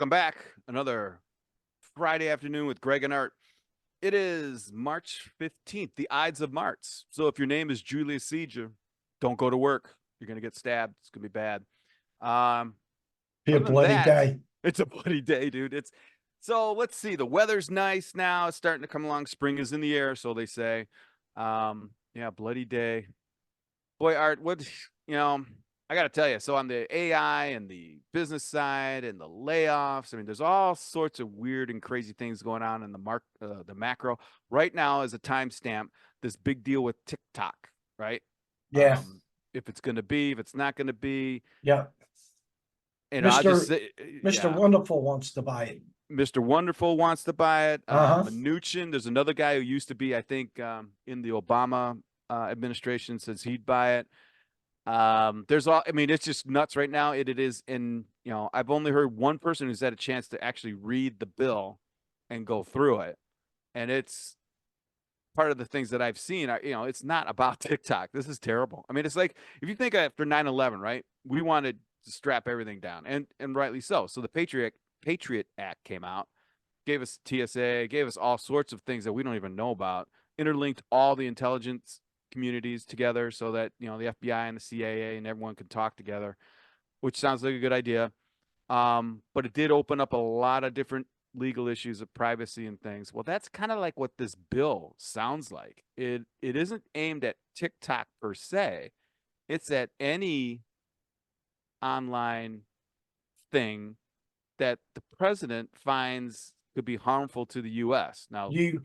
Welcome back. Another Friday afternoon with Greg and Art. It is March 15th, the Ides of March. So if your name is Julius Caesar, don't go to work. You're going to get stabbed. It's going to be bad. Be a bloody day. It's a bloody day, dude. So let's see. The weather's nice now. It's starting to come along. Spring is in the air, so they say. Yeah, bloody day. Boy, Art, I got to tell you. So on the AI and the business side and the layoffs, I mean, there's all sorts of weird and crazy things going on in the macro. Right now is a timestamp, this big deal with TikTok, right? Yeah. If it's going to be, if it's not going to be. Yeah. And I'll just say, Mr. Wonderful wants to buy it. Mr. Wonderful wants to buy it. Uh-huh. Mnuchin, there's another guy who used to be, I think, in the Obama administration, says he'd buy it. It's just nuts right now. It is I've only heard one person who's had a chance to actually read the bill and go through it. And it's part of the things that I've seen. It's not about TikTok. This is terrible. I mean, it's like, if you think after 9/11, right, we wanted to strap everything down, and rightly so. So the Patriot Act came out, gave us TSA, gave us all sorts of things that we don't even know about, interlinked all the intelligence communities together so that, the FBI and the CIA and everyone could talk together, which sounds like a good idea. But it did open up a lot of different legal issues of privacy and things. Well, that's kind of like what this bill sounds like. It isn't aimed at TikTok per se. It's at any online thing that the president finds could be harmful to the U.S. Now, wait.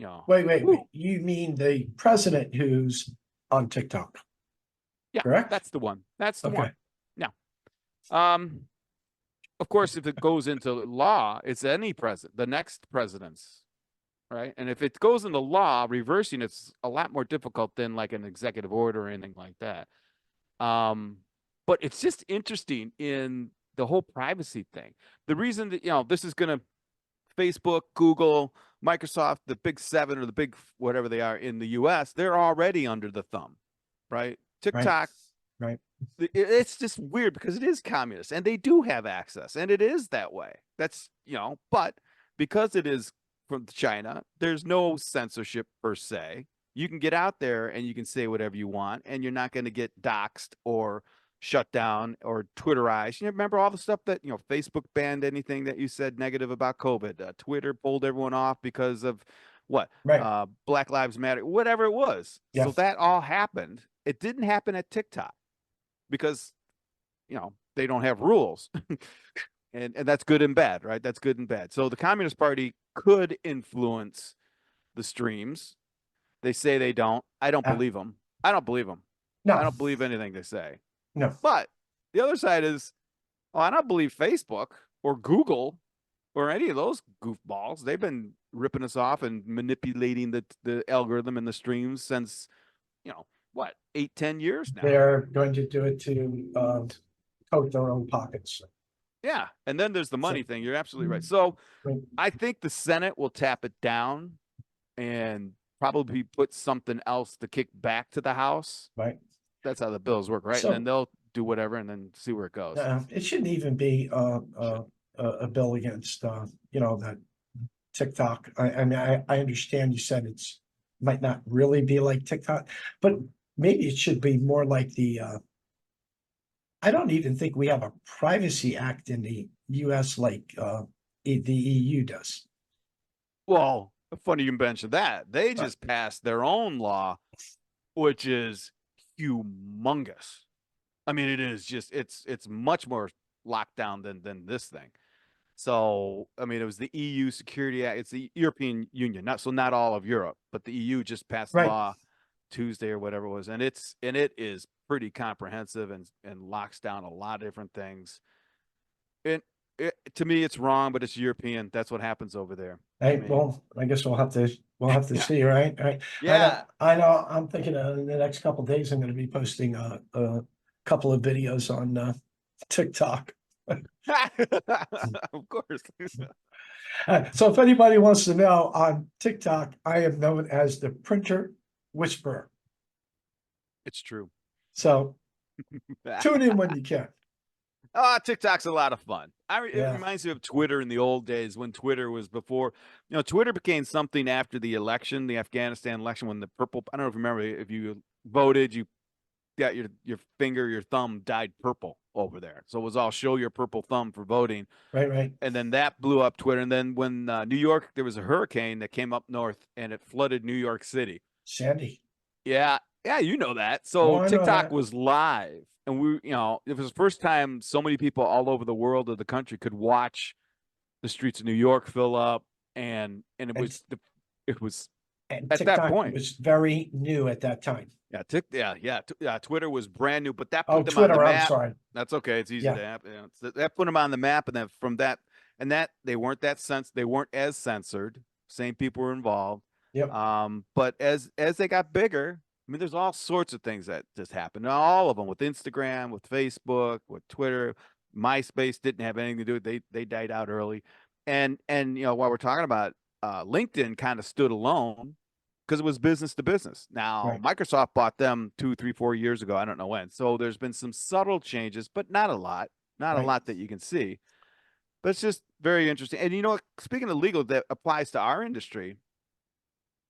You mean the president who's on TikTok? Yeah, correct. That's the one. That's the one. Yeah. Of course, if it goes into law, it's any president, the next president's, right? And if it goes into law, reversing it's a lot more difficult than like an executive order or anything like that. But it's just interesting in the whole privacy thing. The reason that, this is going to Facebook, Google, Microsoft, the big seven or the big whatever they are in the US, they're already under the thumb, right? TikTok, right. It's just weird because it is communist and they do have access and it is that way. That's, but because it is from China, there's no censorship per se. You can get out there and you can say whatever you want and you're not going to get doxxed or shut down or Twitterized. You remember all the stuff that, Facebook banned anything that you said negative about COVID. Twitter pulled everyone off because of what? Right. Black Lives Matter, whatever it was. Yes. So that all happened. It didn't happen at TikTok because, they don't have rules. and that's good and bad, right? That's good and bad. So the Communist Party could influence the streams. They say they don't. I don't believe them. I don't believe them. No. I don't believe anything they say. No. But the other side is, I don't believe Facebook or Google or any of those goofballs. They've been ripping us off and manipulating the algorithm and the streams since, 8-10 years now. They're going to do it to coat their own pockets. Yeah. And then there's the money thing. You're absolutely right. So I think the Senate will tap it down and probably put something else to kick back to the House. Right. That's how the bills work, right? So, and then they'll do whatever and then see where it goes. It shouldn't even be a bill against, that TikTok. I mean, I understand you said it's might not really be like TikTok, but maybe it should be more like I don't even think we have a privacy act in the US like the EU does. Well, funny you mentioned that. They just passed their own law, which is humongous. I mean, it is just it's much more locked down than this thing. So, I mean, it was the EU Security Act. It's the European Union, not all of Europe, but the EU just passed law Tuesday or whatever it was, and it is pretty comprehensive and locks down a lot of different things. To me, it's wrong, but it's European. That's what happens over there. Hey, well, I guess we'll have to see, right? Yeah. I know. I'm thinking in the next couple of days, I'm going to be posting a couple of videos on TikTok. Of course. So if anybody wants to know, on TikTok, I am known as the printer whisperer. It's true. So tune in when you can. Oh, TikTok's a lot of fun. It Yeah, reminds me of Twitter in the old days when Twitter was before, Twitter became something after the election, the Afghanistan election, when the purple, I don't know if you remember, if you voted, you got your finger, your thumb dyed purple over there. So it was all show your purple thumb for voting. right, right. And then that blew up Twitter. And then when New York, there was a hurricane that came up north and it flooded New York City. Sandy. Yeah, yeah, you know that. Oh, So I know TikTok that. was live, and it was the first time so many people all over the world of the country could watch the streets of New York fill up, and And it was and at that TikTok point. was very new at that time. Yeah, yeah. Twitter was brand new, but that Oh, put them on the Twitter, I'm map. sorry. That's okay. It's easy Yeah, to happen. That put them on the map, and then from that, and that they weren't as censored. Same people were involved. yep, But as they got bigger, I mean, there's all sorts of things that just happened. All of them with Instagram, with Facebook, with Twitter. MySpace didn't have anything to do with it. They died out early. And while we're talking about LinkedIn kind of stood alone because it was business to business. Now, right, Microsoft bought them 2, 3, 4 years ago. I don't know when. So there's been some subtle changes, but not a lot. Not a right. lot that you can see. But it's just very interesting. And speaking of legal, that applies to our industry,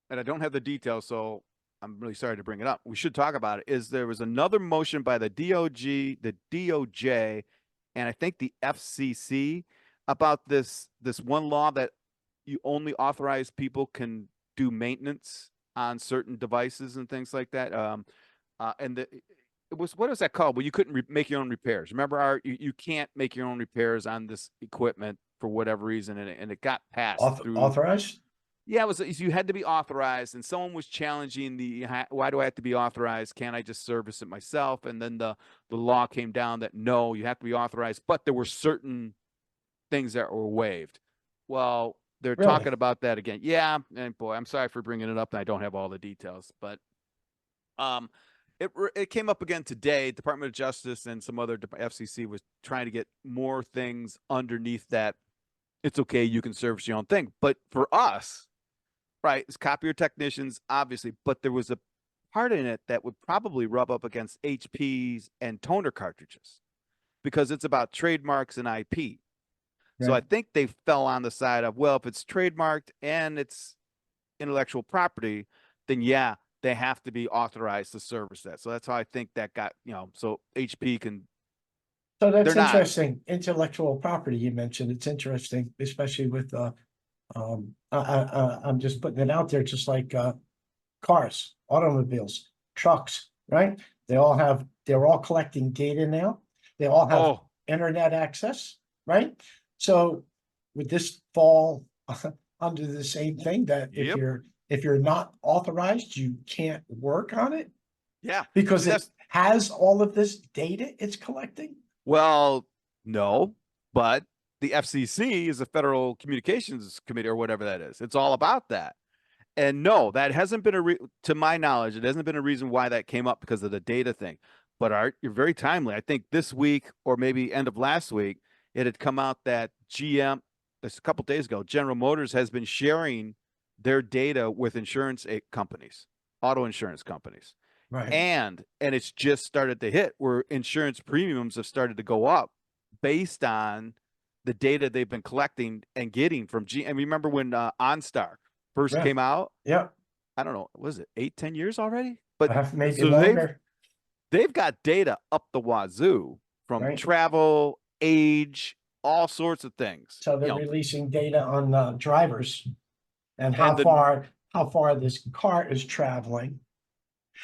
and I don't have the details, so I'm really sorry to bring it up. We should talk about it. Is there was another motion by the DOJ, and I think the FCC about this one law that you only authorize people can do maintenance on certain devices and things like that. And it was, what is that called? Well, you couldn't make your own repairs. Remember, you can't make your own repairs on this equipment for whatever reason, and it got passed through. Authorized? Yeah, it was, you had to be authorized, and someone was challenging why do I have to be authorized? Can't I just service it myself? And then the law came down that no, you have to be authorized, but there were certain things that were waived. Well, they're Really? talking about that again. Yeah, and boy, I'm sorry for bringing it up, and I don't have all the details, but um, it came up again today. Department of Justice and some other FCC was trying to get more things underneath that. It's okay, you can service your own thing, but for us, right, it's copier technicians, obviously, but there was a part in it that would probably rub up against HPs and toner cartridges because it's about trademarks and IP. So I Right. think they fell on the side of, well, if it's trademarked and it's intellectual property, then yeah, they have to be authorized to service that. So that's how I think that got, so HP can, So they're that's not. interesting. Intellectual property you mentioned. It's interesting, especially with I'm just putting it out there, just like cars, automobiles, trucks, right? They're all collecting data now. They all have Oh, internet access, right? So would this fall under the same thing that yep. if you're not authorized, you can't work on it Yeah. because See, it that's, has all of this data it's collecting? well, no, but the FCC is a Federal Communications Committee or whatever that is. It's all about that. And no, that hasn't been to my knowledge, it hasn't been a reason why that came up because of the data thing. But Art, you're very timely. I think this week or maybe end of last week, it had come out that GM, this a couple days ago, General Motors has been sharing their data with insurance companies, auto insurance companies. Right. And it's just started to hit where insurance premiums have started to go up based on the data they've been collecting and getting from G. And remember when OnStar first Yeah. came out? Yeah. I don't know, was it 8, 10 years already? But Maybe so longer, they've got data up the wazoo from right? travel, age, all sorts of things. So they're releasing data on drivers and And the how far this car is traveling,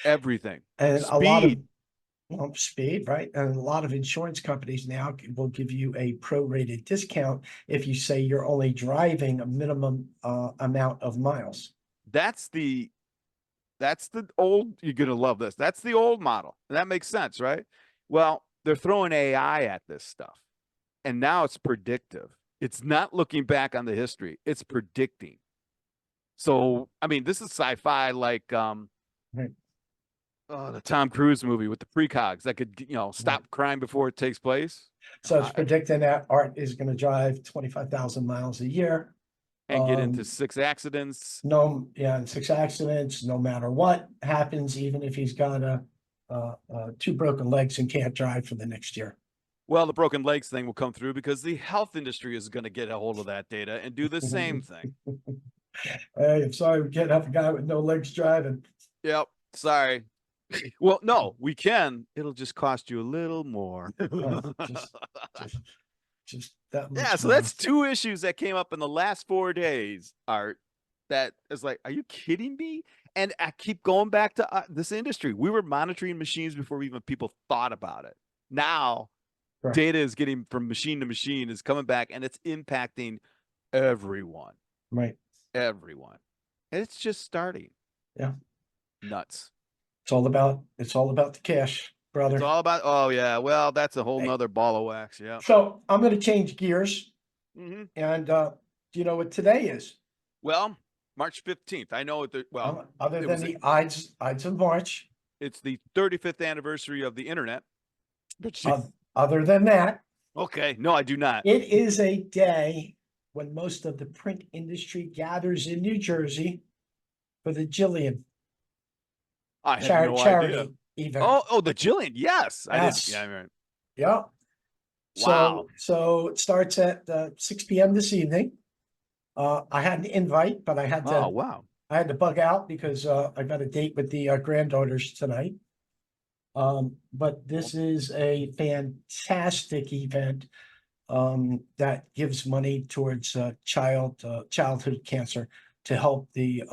everything, and a lot of speed. speed, right? And a lot of insurance companies now will give you a prorated discount if you say you're only driving a minimum amount of miles. That's the That's the old, you're going to love this. That's the old model. And that makes sense, right? Well, they're throwing AI at this stuff. And now it's predictive. It's not looking back on the history, it's predicting. So, I mean, this is sci-fi like Right. the Tom Cruise movie with the precogs that could, Right. stop crime before it takes place. So it's predicting that Art is going to drive 25,000 miles a year. And get into 6 accidents. No, yeah, and 6 accidents, no matter what happens, even if he's got two broken legs and can't drive for the next year. Well, the broken legs thing will come through because the health industry is going to get a hold of that data and do the same thing. Hey, I'm sorry we can't have a guy with no legs driving. Yep. Sorry. Well, no, we can. It'll just cost you a little more. Just, just, just that Yeah, much so more. that's two issues that came up in the last 4 days, Art. That is like, are you kidding me? And I keep going back to this industry. We were monitoring machines before even people thought about it. Now, Correct. data is getting from machine to machine, is coming back, and it's impacting everyone. Right. Everyone. And it's just starting. Yeah. Nuts. It's all about the cash, brother. It's all about, oh, yeah. Well, that's a whole Hey, nother ball of wax. Yeah. so I'm going to change gears. Mm-hmm. And do you know what today is? Well, March 15th. I know it. Well, Other it than was the Ides of March, it's the 35th anniversary of the internet. But other than that, okay, no, I do not. it is a day when most of the print industry gathers in New Jersey for the Jillian I had no idea. charity event. Oh, the Jillian. Yes, I did. Yes. Yeah, right. Yeah. Wow. So it starts at 6 p.m. this evening. I had an invite, but Oh, wow. I had to bug out because I got a date with the granddaughters tonight. But this is a fantastic event that gives money towards childhood cancer to help the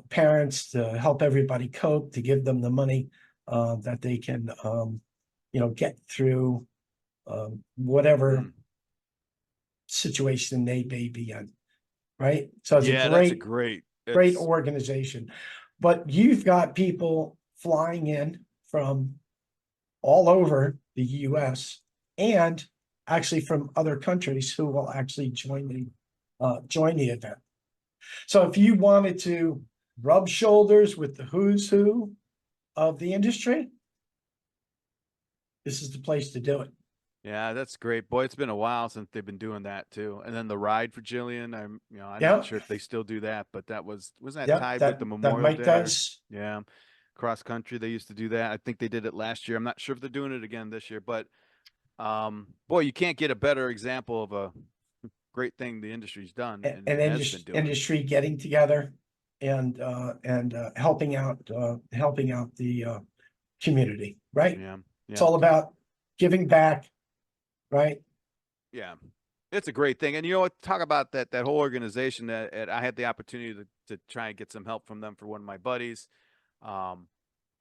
parents, to help everybody cope, to give them the money that they can, get through whatever Mm. situation they may be in. Right. So it's Yeah, a that's a great it's organization. But you've got people flying in from all over the US and actually from other countries who will actually join the event. So if you wanted to rub shoulders with the who's who of the industry, this is the place to do it. yeah, that's great. Boy, it's been a while since they've been doing that too. And then the ride for Jillian, I'm Yeah, not sure if they still do that, but wasn't that yeah, tied with the that Memorial Mike Day? does. Yeah. Cross country, they used to do that. I think they did it last year. I'm not sure if they're doing it again this year, but boy, you can't get a better example of a great thing the industry's done An and has been doing. industry getting together and helping out the community, right? Yeah. It's Yeah. all about giving back, right? Yeah. It's a great thing. And you know what? Talk about that whole organization that I had the opportunity to try and get some help from them for one of my buddies. Um,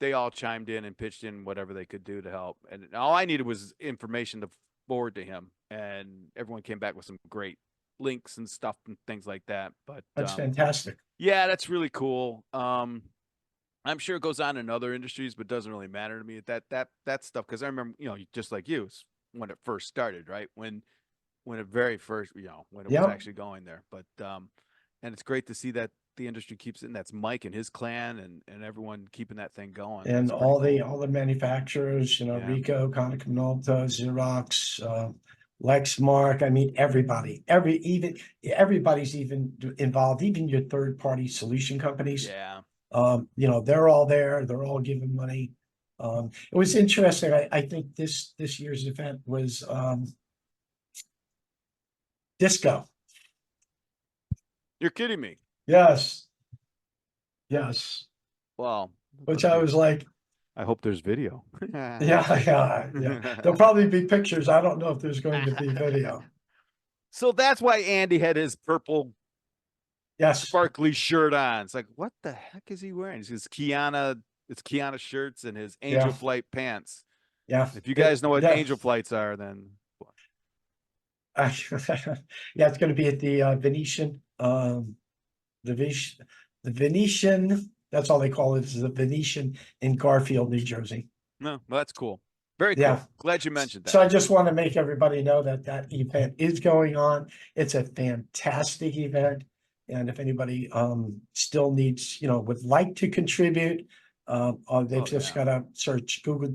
they all chimed in and pitched in whatever they could do to help. And all I needed was information to forward to him. And everyone came back with some great links and stuff and things like that. But That's fantastic. yeah, that's really cool. I'm sure it goes on in other industries, but doesn't really matter to me that stuff. Cause I remember, just like you, when it first started, right? When it very first, when it was Yep. actually going there. But and it's great to see that the industry keeps it. And that's Mike and his clan and everyone keeping that thing going. And That's pretty cool. all the manufacturers, Yeah. Ricoh, Kodak Minolta, Xerox, Lexmark. I mean, everybody's even involved, even your third party solution companies. Yeah. They're all there. They're all giving money. It was interesting. I think this year's event was disco. You're kidding me. Yes. Yes. Well, Which I was like, I hope there's video. yeah. There'll probably be pictures. I don't know if there's going to be video. So that's why Andy had his purple Yes. sparkly shirt on. It's like, what the heck is he wearing? It's Kiana shirts and his Angel Flight pants. Yeah. If you guys know what Angel Flights are, then yeah, it's going to be at the Venetian. The Venetian. That's all they call it. Is the Venetian in Garfield, New Jersey. No, well, that's cool. Very cool. Glad you mentioned that. So I just want to make everybody know that event is going on. It's a fantastic event. And if anybody still needs, would like to contribute, they've just got to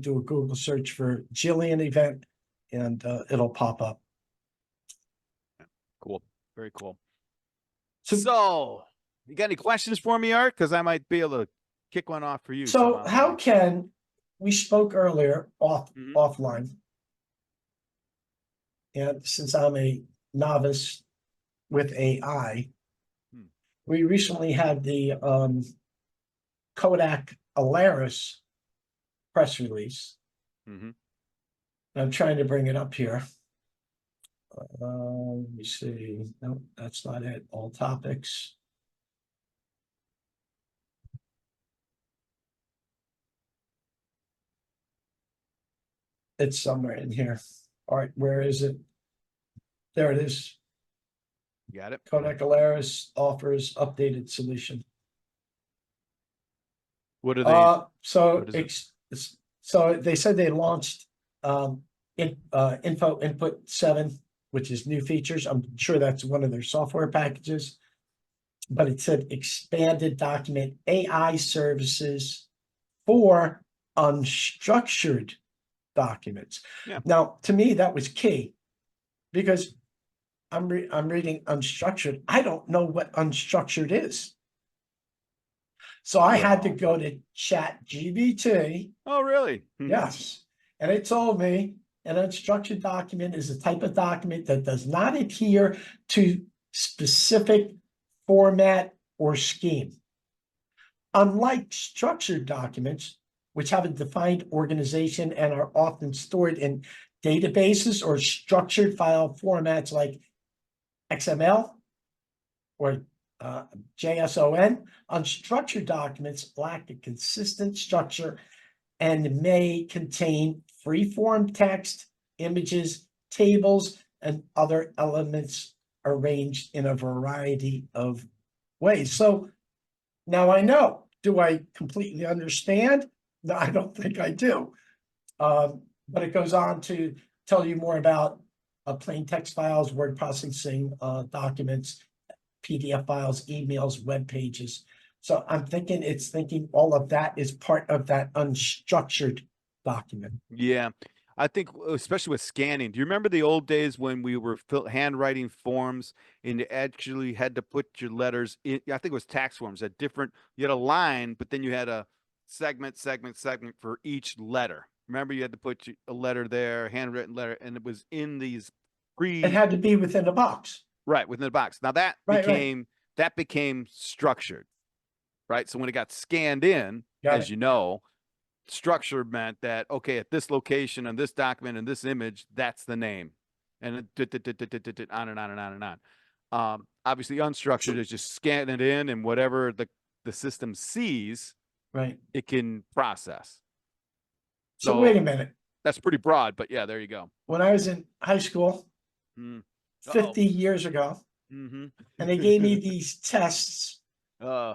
do a Google search for Jillian event, and it'll pop up. Cool. Very cool. So you got any questions for me, Art? Because I might be able to kick one off for you. So how can we spoke earlier offline? and since I'm a novice with AI, Hmm. we recently had the Kodak Alaris press release. Mhm. I'm trying to bring it up here. Let me see. No, that's not it. All topics. It's somewhere in here. All right, where is it? There it is. You got it? Kodak Alaris offers updated solution. What are they? So What is it? so they said they launched info input 7, which is new features. I'm sure that's one of their software packages, but it said expanded document AI services for unstructured documents. Yeah. Now, to me, that was key because I'm reading unstructured. I don't know what unstructured is. So I had to Well. go to Chat GBT. Oh, really? Yes. And it told me an unstructured document is a type of document that does not adhere to specific format or scheme. Unlike structured documents, which have a defined organization and are often stored in databases or structured file formats like XML or JSON, unstructured documents lack a consistent structure and may contain free-form text, images, tables, and other elements arranged in a variety of ways. So now I know. Do I completely understand? No, I don't think I do. But it goes on to tell you more about plain text files, word processing documents, PDF files, emails, web pages. So I'm thinking it's thinking all of that is part of that unstructured document. Yeah. I think especially with scanning. Do you remember the old days when we were handwriting forms and you actually had to put your letters in? I think it was tax forms at different. You had a line, but then you had a segment for each letter. Remember, you had to put a letter there, handwritten letter, and it was in these It had to be within a box. right within the box. Now that Right. became structured, right? So when it got scanned in, Got as it. you know, structure meant that, okay, at this location and this document and this image, that's the name. And on and on and on and on. Obviously, unstructured is just scan it in, and whatever the system sees, Right. it can process. So wait a So minute. that's pretty broad, but yeah, there you go. When I was in high school Mm. Oh. 50 years ago, Mm-hmm. and they gave me these tests, uh,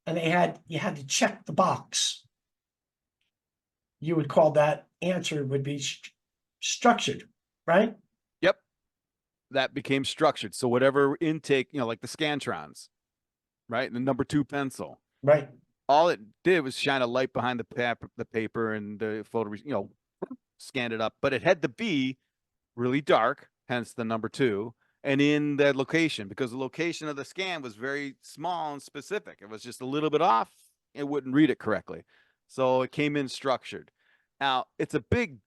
and you had to check the box. You would call that answer would be structured, right? yep. That became structured. So whatever intake, like the Scantrons, right? The number 2 pencil. Right. All it did was shine a light behind the paper and the photo, scanned it up, but it had to be really dark, hence the number 2, and in that location, because the location of the scan was very small and specific. It was just a little bit off, it wouldn't read it correctly. So it came in structured. Now, it's a big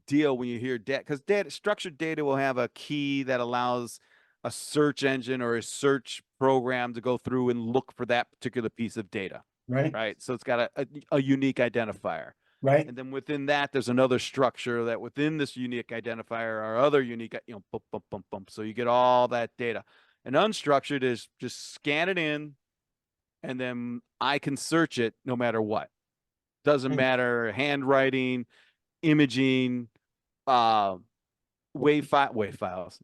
deal when you hear data, because structured data will have a key that allows a search engine or a search program to go through and look for that particular piece of data. Right. Right. So it's got a unique identifier. Right. And then within that, there's another structure that within this unique identifier are other unique, bump, bump, bump, bump. So you get all that data. And unstructured is just scan it in, and then I can search it no matter what. Doesn't matter, handwriting, imaging, uh, wave files.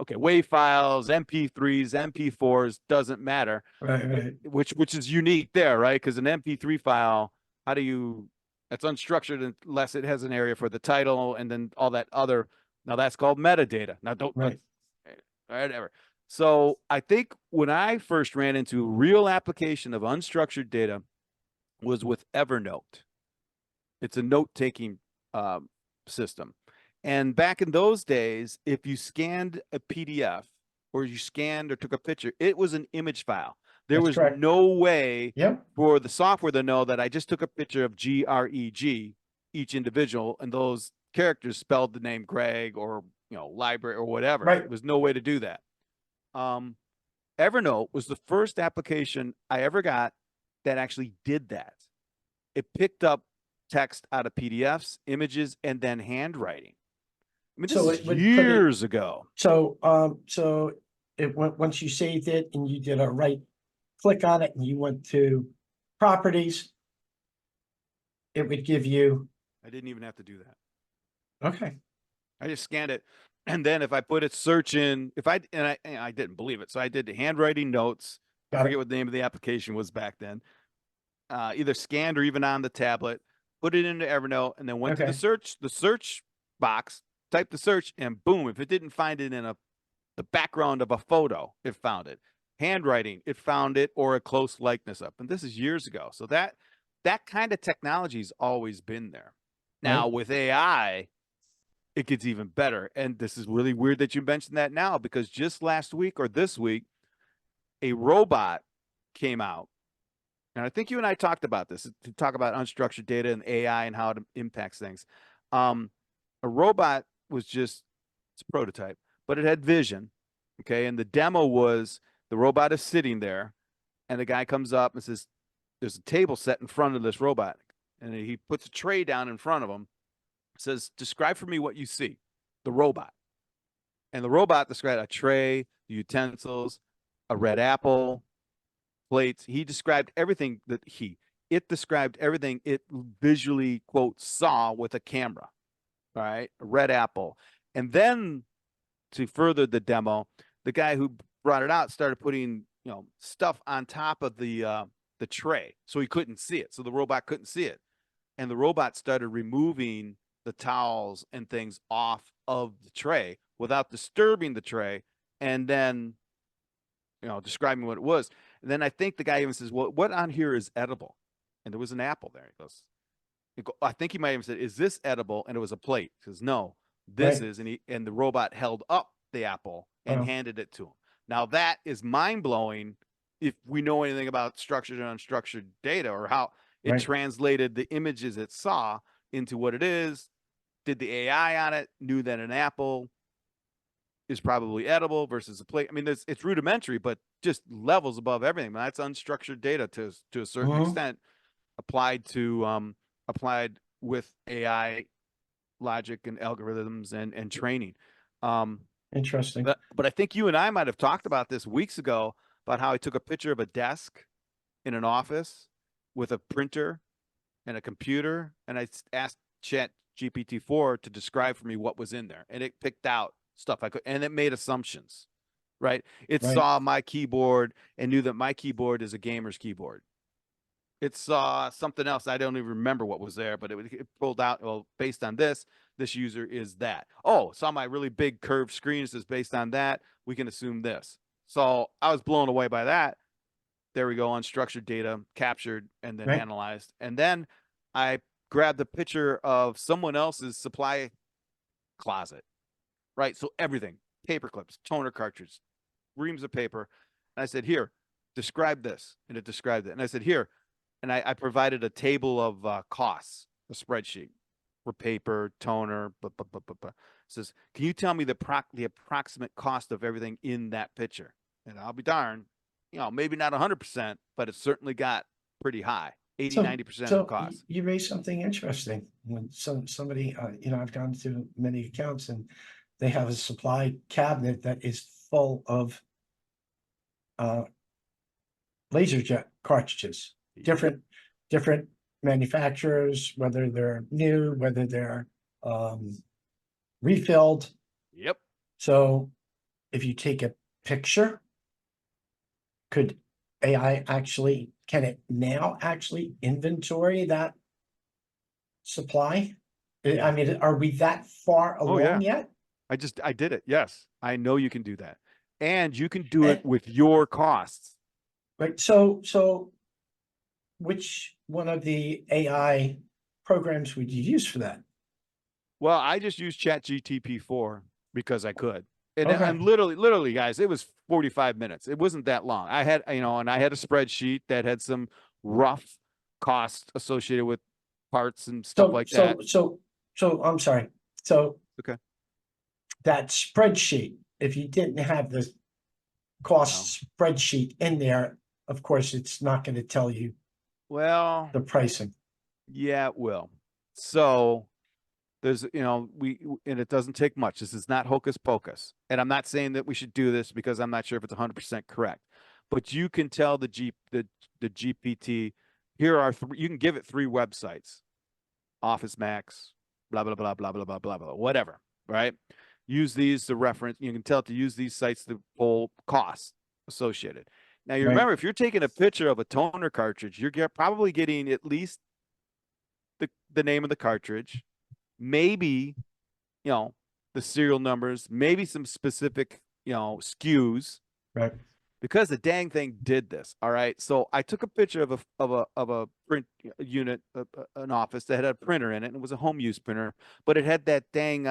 Okay, wave files, MP3s, MP4s, doesn't matter. Right. Which is unique there, right? Because an MP3 file, how do you? It's unstructured unless it has an area for the title and then all that other. Now that's called metadata. Now don't Right. whatever. So I think when I first ran into real application of unstructured data was with Evernote. It's a note-taking system. And back in those days, if you scanned a PDF or you scanned or took a picture, it was an image file. There That's was correct. no way Yep. for the software to know that I just took a picture of GREG, each individual, and those characters spelled the name Greg or, library or whatever. Right. There was no way to do that. Evernote was the first application I ever got that actually did that. It picked up text out of PDFs, images, and then handwriting. I mean, this So is it would put it, years ago. so it went, once you saved it and you did a right click on it and you went to properties, it would give you, I didn't even have to do that. okay, I just scanned it. And then if I put it search in, I didn't believe it. So I did the handwriting notes. I got forget it. what the name of the application was back then. Either scanned or even on the tablet, put it into Evernote, and then went to Okay. the search box, typed the search, and boom, if it didn't find it in the background of a photo, it found it. Handwriting, it found it, or a close likeness up. And this is years ago. So that kind of technology's always been there. Now Right. with AI, it gets even better. And this is really weird that you mentioned that now, because just last week or this week, a robot came out. And I think you and I talked about this, to talk about unstructured data and AI and how it impacts things. A robot was just, it's a prototype, but it had vision. Okay. And the demo was the robot is sitting there, and the guy comes up and says, there's a table set in front of this robot. And he puts a tray down in front of him, says, describe for me what you see, the robot. And the robot described a tray, the utensils, a red apple, plates. He described everything it described everything it visually, quote, saw with a camera. All right. A red apple. And then to further the demo, the guy who brought it out started putting, stuff on top of the tray. So he couldn't see it. So the robot couldn't see it. And the robot started removing the towels and things off of the tray without disturbing the tray. And then, describing what it was. And then I think the guy even says, well, what on here is edible? And there was an apple there. I think he might have said, is this edible? And it was a plate. He says, no, this Right. is. And the robot held up the apple and Wow. handed it to him. Now that is mind blowing if we know anything about structured and unstructured data, or how it Right. translated the images it saw into what it is, did the AI on it, knew that an apple is probably edible versus a plate. I mean, it's rudimentary, but just levels above everything. That's unstructured data to a certain extent, applied with AI logic and algorithms and training. Interesting. But I think you and I might have talked about this weeks ago, about how I took a picture of a desk in an office with a printer and a computer, and I asked Chat GPT-4 to describe for me what was in there, and it picked out stuff I could, and it made assumptions, right? It Right. saw my keyboard and knew that my keyboard is a gamer's keyboard. It saw something else. I don't even remember what was there, but it pulled out, well, based on this user is that. Oh, saw my really big curved screen. It says based on that, we can assume this. So I was blown away by that. There we go, unstructured data captured and then Right. analyzed. And then I grabbed a picture of someone else's supply closet, right? So everything, paper clips, toner cartridges, reams of paper. And I said, here, describe this. And it described it. And I said, here. And I provided a table of costs, a spreadsheet for paper, toner, It says, can you tell me the approximate cost of everything in that picture? And I'll be darned, maybe not 100%, but it certainly got pretty high, 80, So, 90% of the cost. you raised something interesting. When somebody, I've gone to many accounts and they have a supply cabinet that is full of laser jet cartridges, different manufacturers, whether they're new, whether they're refilled. Yep. So if you take a picture, could AI can it now actually inventory that supply? I mean, are we that far along yet? I did it. Yes. I know you can do that. And you can do it with your costs. Right. So which one of the AI programs would you use for that? Well, I just used Chat GTP4 because I could. And Okay. I'm literally, guys, it was 45 minutes. It wasn't that long. I had, and I had a spreadsheet that had some rough costs associated with parts and stuff like that. So I'm sorry. So Okay. that spreadsheet, if you didn't have the cost spreadsheet in there, of course, it's not going to tell you Well, the pricing. yeah, it will. So there's, and it doesn't take much. This is not hocus pocus. And I'm not saying that we should do this because I'm not sure if it's 100% correct. But you can tell the GPT, here are three, you can give it three websites, Office Max, blah, blah, blah, blah, blah, blah, blah, blah, whatever, right? Use these to reference. You can tell it to use these sites to pull costs associated. Now, you Right. remember, if you're taking a picture of a toner cartridge, you're probably getting at least the name of the cartridge, maybe, the serial numbers, maybe some specific, SKUs, Right. because the dang thing did this. All right. So I took a picture of a print unit, an office that had a printer in it, and it was a home use printer, but it had that dang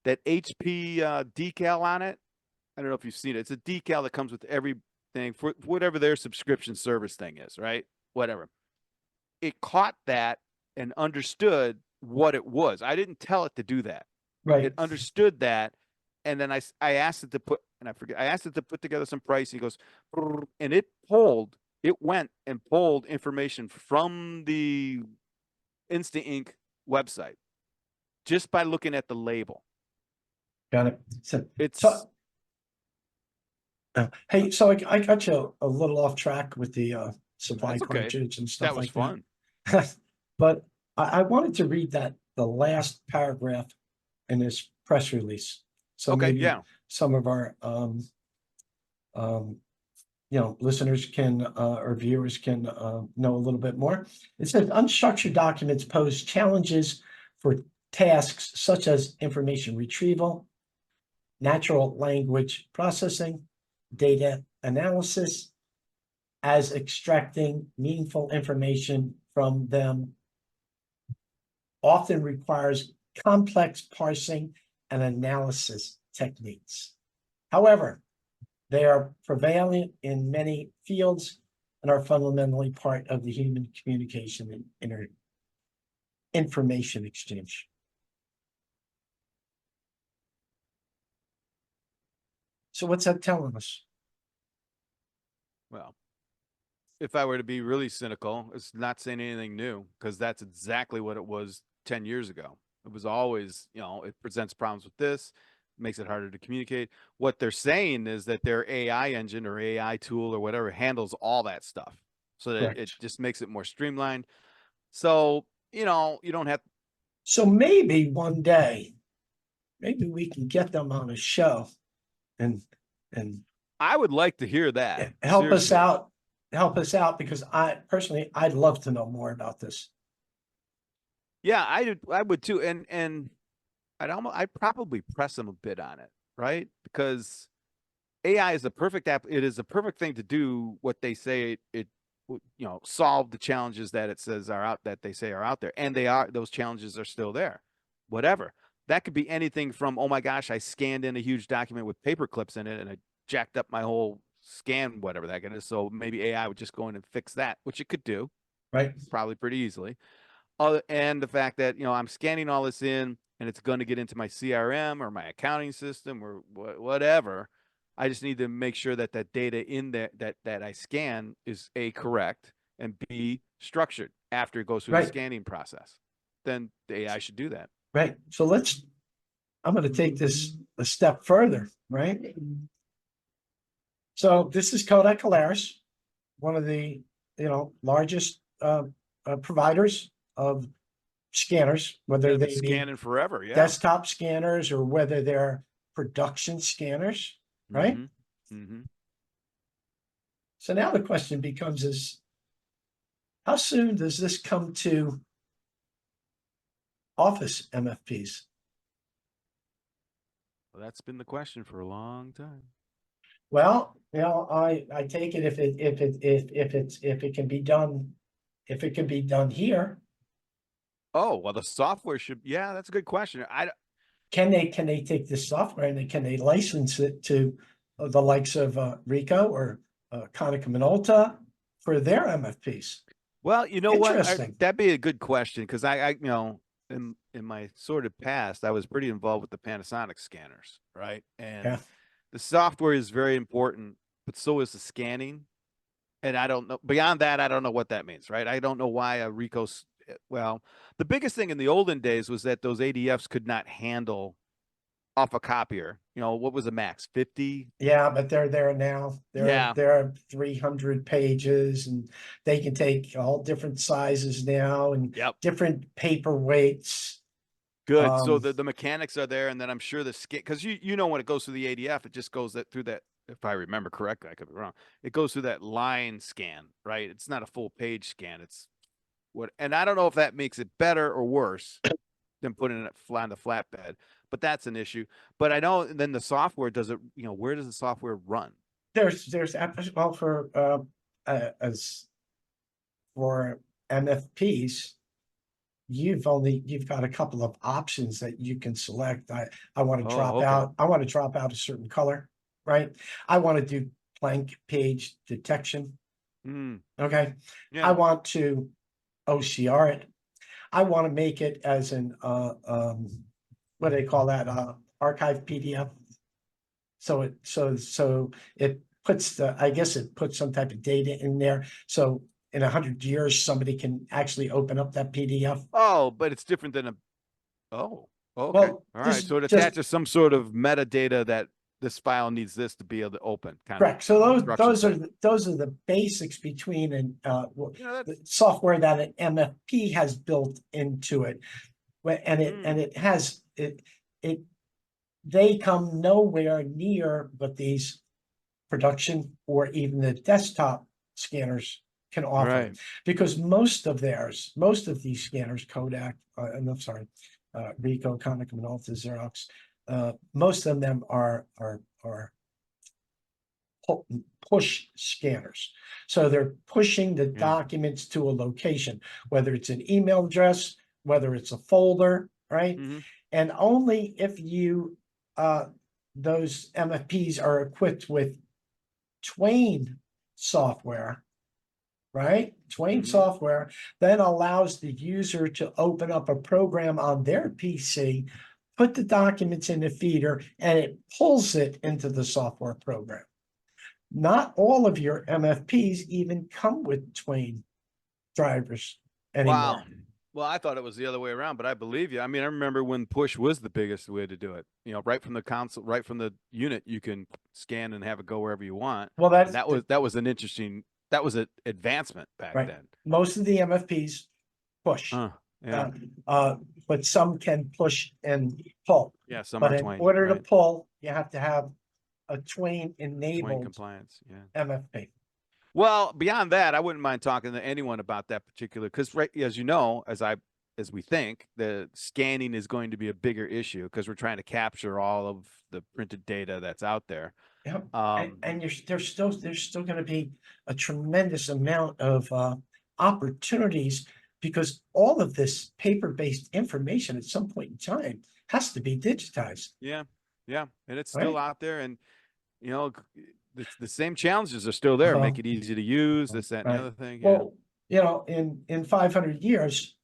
that HP decal on it. I don't know if you've seen it. It's a decal that comes with everything for whatever their subscription service thing is, right? Whatever. It caught that and understood what it was. I didn't tell it to do that. Right. It understood that. And then I asked it to put, and I asked it to put together some price. He goes, and it went and pulled information from the Instant Ink website just by looking at the label. Got it. So, It's, hey, so I got you a little off track with the supply That's okay. cartridge and stuff that was like fun. that. But I wanted to read the last paragraph in this press release. So Okay, maybe yeah. some of our listeners can or viewers can know a little bit more. It says unstructured documents pose challenges for tasks such as information retrieval, natural language processing, data analysis, as extracting meaningful information from them often requires complex parsing and analysis techniques. However, they are prevalent in many fields and are fundamentally part of the human communication and information exchange. So what's that telling us? Well, if I were to be really cynical, it's not saying anything new, because that's exactly what it was 10 years ago. It was always, it presents problems with this, makes it harder to communicate. What they're saying is that their AI engine or AI tool or whatever handles all that stuff, so that Correct. it just makes it more streamlined. So, you don't have. So maybe one day, maybe we can get them on a show and I would like to hear that. help us Seriously. out. Help us out, because I'd love to know more about this. Yeah, I would too. And I'd probably press them a bit on it, right? Because AI is a perfect app. It is a perfect thing to do what they say it solve the challenges that it says that they say are out there. And those challenges are still there. Whatever. That could be anything from, oh my gosh, I scanned in a huge document with paper clips in it and I jacked up my whole scan, whatever that is. So maybe AI would just go in and fix that, which it could do. Right. Probably pretty easily. And the fact that, I'm scanning all this in and it's going to get into my CRM or my accounting system or whatever. I just need to make sure that that data in there that I scan is A, correct, and B, structured after it goes through the scanning process. Then the AI should do that. Right. So I'm going to take this a step further, right? So this is Kodak Alaris, one of the, largest providers of scanners, whether they be scanning forever, yeah. desktop scanners or whether they're production scanners, right? Mm-hmm. Mm-hmm. So now the question becomes how soon does this come to office MFPs? Well, that's been the question for a long time. Well, I take it if it can be done, if it can be done here. Oh, well, the software yeah, that's a good question. Can they take this software and can they license it to the likes of Ricoh or Konica Minolta for their MFPs? Well, you know what? Interesting. That'd be a good question, because I in my sort of past, I was pretty involved with the Panasonic scanners, right? And Yeah. the software is very important, but so is the scanning. And I don't know beyond that, I don't know what that means, right? I don't know why a well, the biggest thing in the olden days was that those ADFs could not handle off a copier. You know, what was the max? 50? Yeah, but they're there now. Yeah. They're 300 pages and they can take all different sizes now and Yep. different paper weights. Good. So Um, the mechanics are there, and then I'm sure the scan because you know when it goes through the ADF, it just goes through that. If I remember correctly, I could be wrong. It goes through that line scan, right? It's not a full page scan. It's what, and I don't know if that makes it better or worse than putting it on the flatbed, but that's an issue. But I know then the software does it. You know, where does the software run? well for as for MFPs, you've got a couple of options that you can select. I want to Oh, drop okay. out. I want to drop out a certain color, right? I want to do blank page detection. Mm, Okay. I yeah. want to OCR it. I want to make it as an what do they call that? Archive PDF. So it puts I guess it puts some type of data in there. So in 100 years, somebody can actually open up that PDF. Oh, but it's different than a. Oh, okay. Well, All right. this So it just attaches some sort of metadata that this file needs this to be able to open, kind of correct. So instruction set. those are the basics between You know, the that's software that an MFP has built into it, and mm, it has it they come nowhere near what these production or even the desktop scanners can offer, right. because most of these scanners, Kodak, and I'm sorry, Ricoh, Konica Minolta, Xerox, most of them are push scanners. So they're pushing the Yeah. documents to a location, whether it's an email address, whether it's a folder, right? Hmm. And only if you those MFPs are equipped with Twain software, right? Twain Hmm. software then allows the user to open up a program on their PC, put the documents in the feeder, and it pulls it into the software program. Not all of your MFPs even come with Twain drivers Wow. anymore. Well, I thought it was the other way around, but I believe you. I mean, I remember when push was the biggest way to do it. You know, right from the console, right from the unit, you can scan and have it go wherever you want. Well, And that's that was an interesting that was an advancement back right. then. Most of the MFPs push, Huh. Yeah. uh, but some can push and pull. Yeah. Some But are in Twain, order to right? pull, you have to have a Twain Twain enabled compliance. Yeah. MFP. Well, beyond that, I wouldn't mind talking to anyone about that particular because, right, as you know, as we think, the scanning is going to be a bigger issue because we're trying to capture all of the printed data that's out there. Yeah, Um, and there's still going to be a tremendous amount of opportunities, because all of this paper-based information at some point in time has to be digitized, yeah, yeah, and it's still right? out there, and you know, the same challenges are still there. Uh, Make it easy to use, this, that, and the right. other thing. Yeah. Well, in 500 years,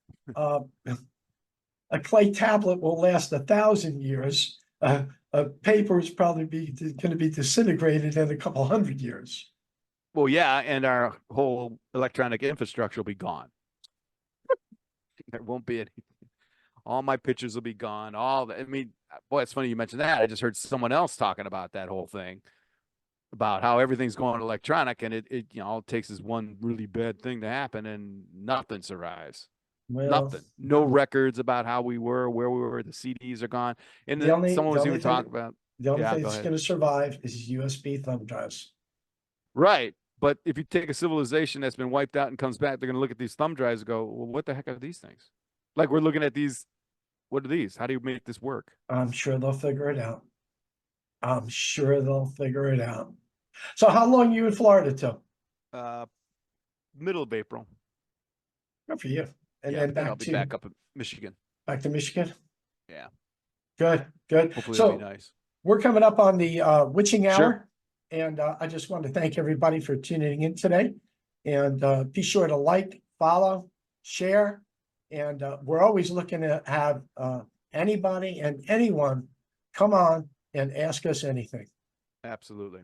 a clay tablet will last 1,000 years. Paper is probably going to be disintegrated in a couple hundred years. Well, yeah, and our whole electronic infrastructure will be gone. There won't be any. All my pictures will be gone. All the, I mean, boy, it's funny you mentioned that. I just heard someone else talking about that whole thing about how everything's going electronic, and it you know all it takes is one really bad thing to happen, and nothing survives. Well, Nothing. No records about how we were, where we were. The CDs are gone. And then someone the was only even thing talking about, the only yeah, thing go that's ahead. going to survive is USB thumb drives. Right. But if you take a civilization that's been wiped out and comes back, they're going to look at these thumb drives and go, well, what the heck are these things? Like we're looking at these. What are these? How do you make this work? I'm sure they'll figure it out. I'm sure they'll figure it out. So how long you in Florida till? Uh, Middle of April. Good for you. And Yeah, then but then I'll be back up in Michigan. back to Michigan. Yeah. Good, good. Hopefully it'll be So nice. we're coming up on the witching Sure. hour, and I just want to thank everybody for tuning in today. And be sure to like, follow, share, And we're always looking to have anybody and anyone come on and ask us anything. Absolutely.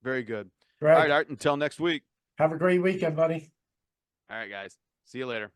Very good. Greg, All right, Art, until next week. have a great weekend, buddy. All right, guys. See you later.